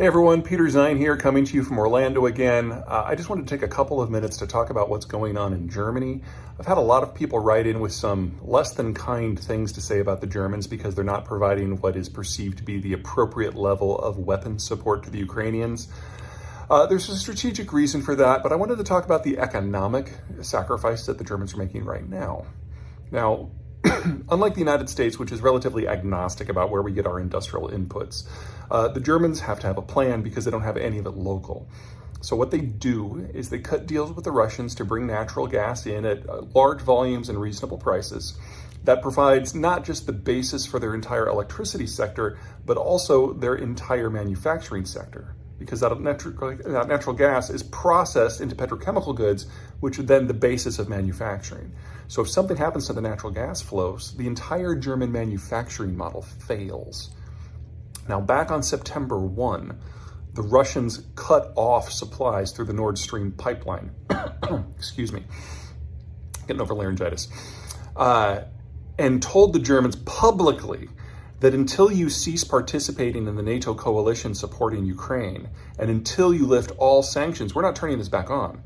Hey everyone, Peter Zeihan here, coming to you from Orlando again. I just wanted to take a couple of minutes to talk about what's going on in Germany. I've had a lot of people write in with some less than kind things to say about the Germans because they're not providing what is perceived to be the appropriate level of weapon support to the Ukrainians. There's a strategic reason for that, but I wanted to talk about the economic sacrifice that the Germans are making right now. Now, unlike the United States, which is relatively agnostic about where we get our industrial inputs, the Germans have to have a plan because they don't have any of it local. So what they do is they cut deals with the Russians to bring natural gas in at large volumes and reasonable prices. That provides not just the basis for their entire electricity sector, but also their entire manufacturing sector, because that natural gas is processed into petrochemical goods, which are then the basis of manufacturing. So if something happens to the natural gas flows, the entire German manufacturing model fails. Now, back on September 1, the Russians cut off supplies through the Nord Stream pipeline. Excuse me, getting over laryngitis. And told the Germans publicly that until you cease participating in the NATO coalition supporting Ukraine, and until you lift all sanctions, we're not turning this back on.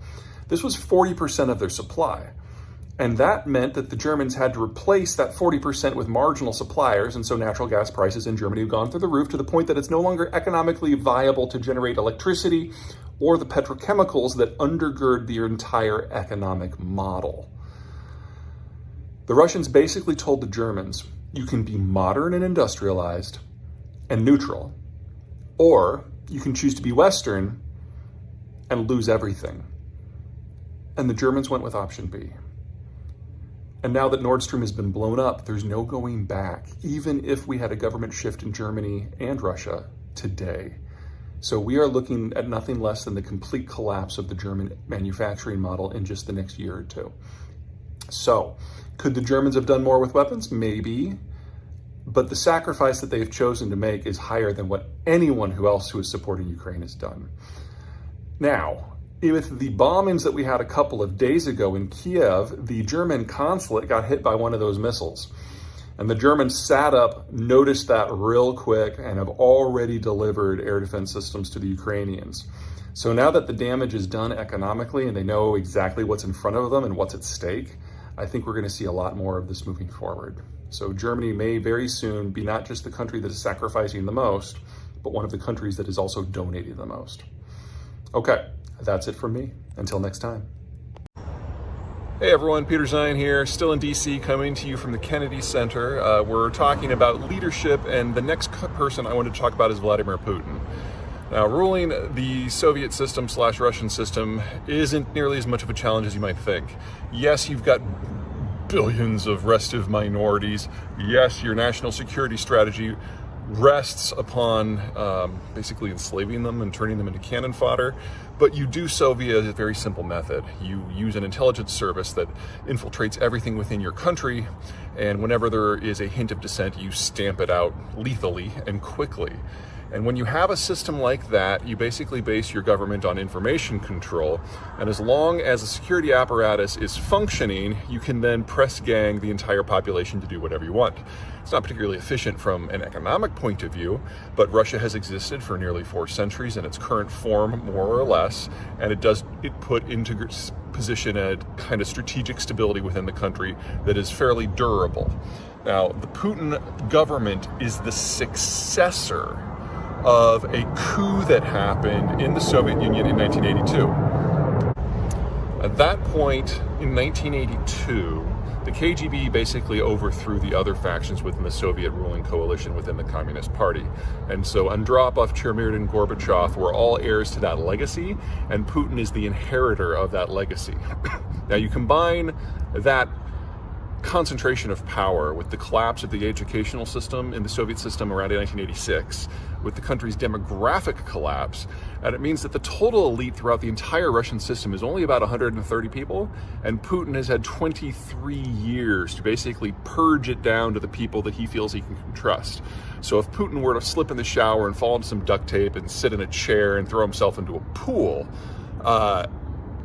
This was 40% of their supply. And that meant that the Germans had to replace that 40% with marginal suppliers, and so natural gas prices in Germany have gone through the roof to the point that it's no longer economically viable to generate electricity or the petrochemicals that undergird the entire economic model. The Russians basically told the Germans, you can be modern and industrialized and neutral, or you can choose to be Western and lose everything. And the Germans went with option B. And now that Nord Stream has been blown up, there's no going back, even if we had a government shift in Germany and Russia today. So we are looking at nothing less than the complete collapse of the German manufacturing model in just the next year or two. So, could the Germans have done more with weapons? Maybe. But the sacrifice that they've chosen to make is higher than what anyone else who is supporting Ukraine has done. Now, with the bombings that we had a couple of days ago in Kiev, the German consulate got hit by one of those missiles. And the Germans sat up, noticed that real quick, and have already delivered air defense systems to the Ukrainians. So now that the damage is done economically and they know exactly what's in front of them and what's at stake, I think we're going to see a lot more of this moving forward. So Germany may very soon be not just the country that is sacrificing the most, but one of the countries that is also donating the most. Okay, that's it from me. Until next time. Hey everyone, Peter Zeihan here, still in DC, coming to you from the Kennedy Center. We're talking about leadership, and the next person I want to talk about is Vladimir Putin. Now, ruling the Soviet system / Russian system isn't nearly as much of a challenge as you might think. Yes, you've got billions of restive minorities. Yes, your national security strategy rests upon basically enslaving them and turning them into cannon fodder, but you do so via a very simple method. You use an intelligence service that infiltrates everything within your country, and whenever there is a hint of dissent, you stamp it out lethally and quickly. And when you have a system like that, you basically base your government on information control. And as long as the security apparatus is functioning, you can then press gang the entire population to do whatever you want. It's not particularly efficient from an economic point of view, but Russia has existed for nearly 4 centuries in its current form, more or less, and it put into position a kind of strategic stability within the country that is fairly durable. Now, the Putin government is the successor of a coup that happened in the Soviet Union in 1982. At that point, in 1982, the KGB basically overthrew the other factions within the Soviet ruling coalition within the Communist Party. And so Andropov, Chernomyrdin, and Gorbachev were all heirs to that legacy, and Putin is the inheritor of that legacy. Now you combine that concentration of power with the collapse of the educational system in the Soviet system around 1986, with the country's demographic collapse, and it means that the total elite throughout the entire Russian system is only about 130 people, and Putin has had 23 years to basically purge it down to the people that he feels he can trust. So if Putin were to slip in the shower and fall into some duct tape and sit in a chair and throw himself into a pool,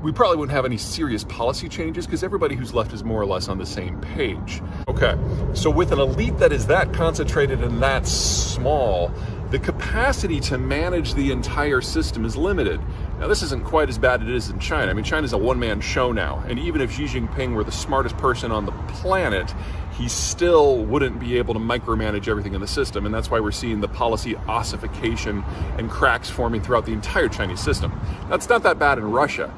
we probably wouldn't have any serious policy changes because everybody who's left is more or less on the same page. Okay, so with an elite that is that concentrated and that small, the capacity to manage the entire system is limited. Now, this isn't quite as bad as it is in China. I mean, China's a one-man show now, and even if Xi Jinping were the smartest person on the planet, he still wouldn't be able to micromanage everything in the system, and that's why we're seeing the policy ossification and cracks forming throughout the entire Chinese system. That's not that bad in Russia,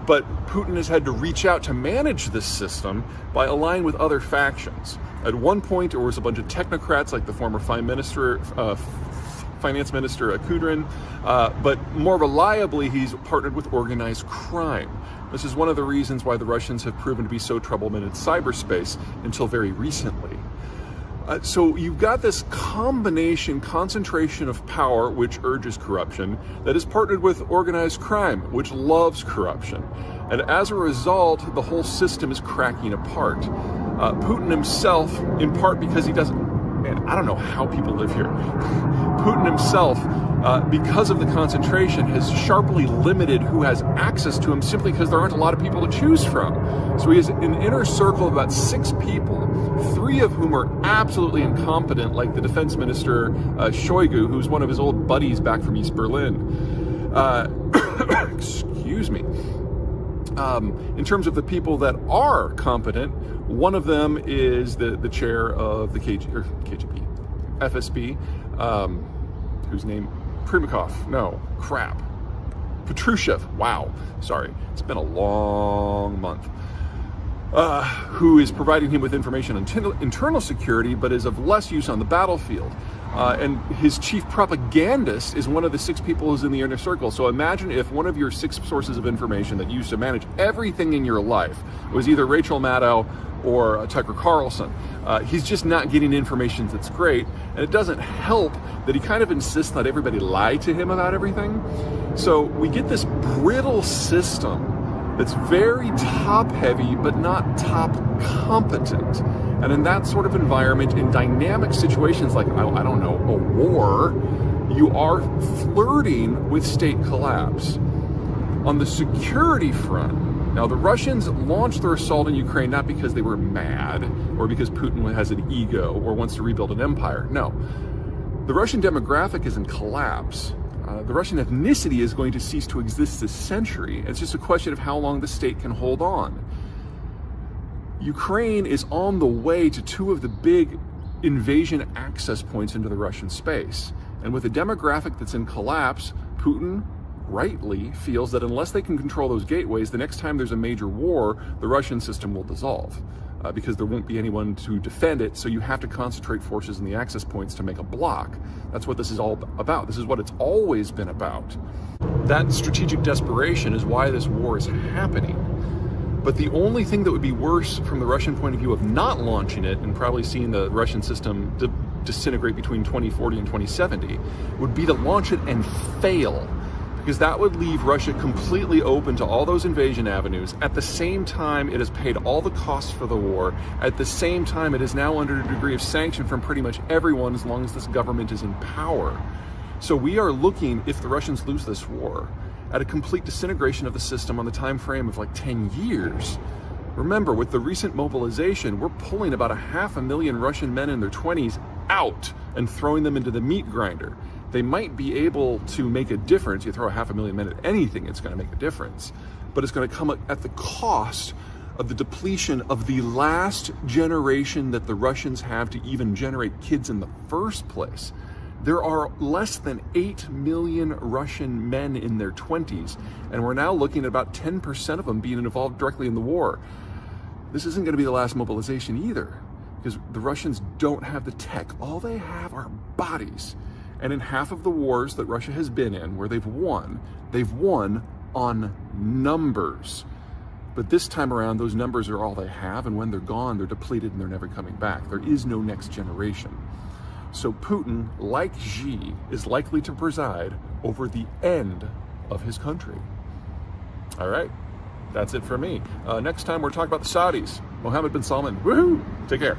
but Putin has had to reach out to manage this system by allying with other factions. At one point, there was a bunch of technocrats like the former finance minister Kudrin, but more reliably, he's partnered with organized crime. This is one of the reasons why the Russians have proven to be so troubled in cyberspace until very recently. So you've got this concentration of power, which urges corruption, that is partnered with organized crime, which loves corruption. And as a result, the whole system is cracking apart. Putin himself, in part because he doesn't, man, I don't know how people live here. Putin himself, because of the concentration, has sharply limited who has access to him simply because there aren't a lot of people to choose from. So he has an inner circle of about 6 people, 3 of whom are absolutely incompetent, like the defense minister Shoigu, who's one of his old buddies back from East Berlin. Excuse me. In terms of the people that are competent, one of them is the chair of the KGB, FSB, whose name, Patrushev, wow, sorry, it's been a long month, who is providing him with information on internal security, but is of less use on the battlefield. And his chief propagandist is one of the 6 people who's in the inner circle. So imagine if one of your 6 sources of information that you used to manage everything in your life was either Rachel Maddow or Tucker Carlson. He's just not getting information that's great, and it doesn't help that he kind of insists that everybody lie to him about everything. So we get this brittle system that's very top-heavy, but not top-competent. And in that sort of environment, in dynamic situations like, I don't know, a war, you are flirting with state collapse. On the security front, now the Russians launched their assault in Ukraine not because they were mad or because Putin has an ego or wants to rebuild an empire. No. The Russian demographic is in collapse. The Russian ethnicity is going to cease to exist this century. It's just a question of how long the state can hold on. Ukraine is on the way to 2 of the big invasion access points into the Russian space. And with a demographic that's in collapse, Putin rightly feels that unless they can control those gateways, the next time there's a major war, the Russian system will dissolve. Because there won't be anyone to defend it, so you have to concentrate forces in the access points to make a block. That's what this is all about. This is what it's always been about. That strategic desperation is why this war is happening. But the only thing that would be worse from the Russian point of view of not launching it and probably seeing the Russian system disintegrate between 2040 and 2070 would be to launch it and fail. Because that would leave Russia completely open to all those invasion avenues. At the same time, it has paid all the costs for the war. At the same time, it is now under a degree of sanction from pretty much everyone as long as this government is in power. So we are looking, if the Russians lose this war, at a complete disintegration of the system on the time frame of like 10 years. Remember, with the recent mobilization, we're pulling about 500,000 Russian men in their 20s out and throwing them into the meat grinder. They might be able to make a difference. You throw 500,000 men at anything, it's going to make a difference. But it's going to come at the cost of the depletion of the last generation that the Russians have to even generate kids in the first place. There are less than 8 million Russian men in their 20s, and we're now looking at about 10% of them being involved directly in the war. This isn't going to be the last mobilization either, because the Russians don't have the tech. All they have are bodies. And in half of the wars that Russia has been in, where they've won on numbers. But this time around, those numbers are all they have, and when they're gone, they're depleted and they're never coming back. There is no next generation. So Putin, like Xi, is likely to preside over the end of his country. All right, that's it for me. Next time we're talking about the Saudis. Mohammed bin Salman, woohoo! Take care.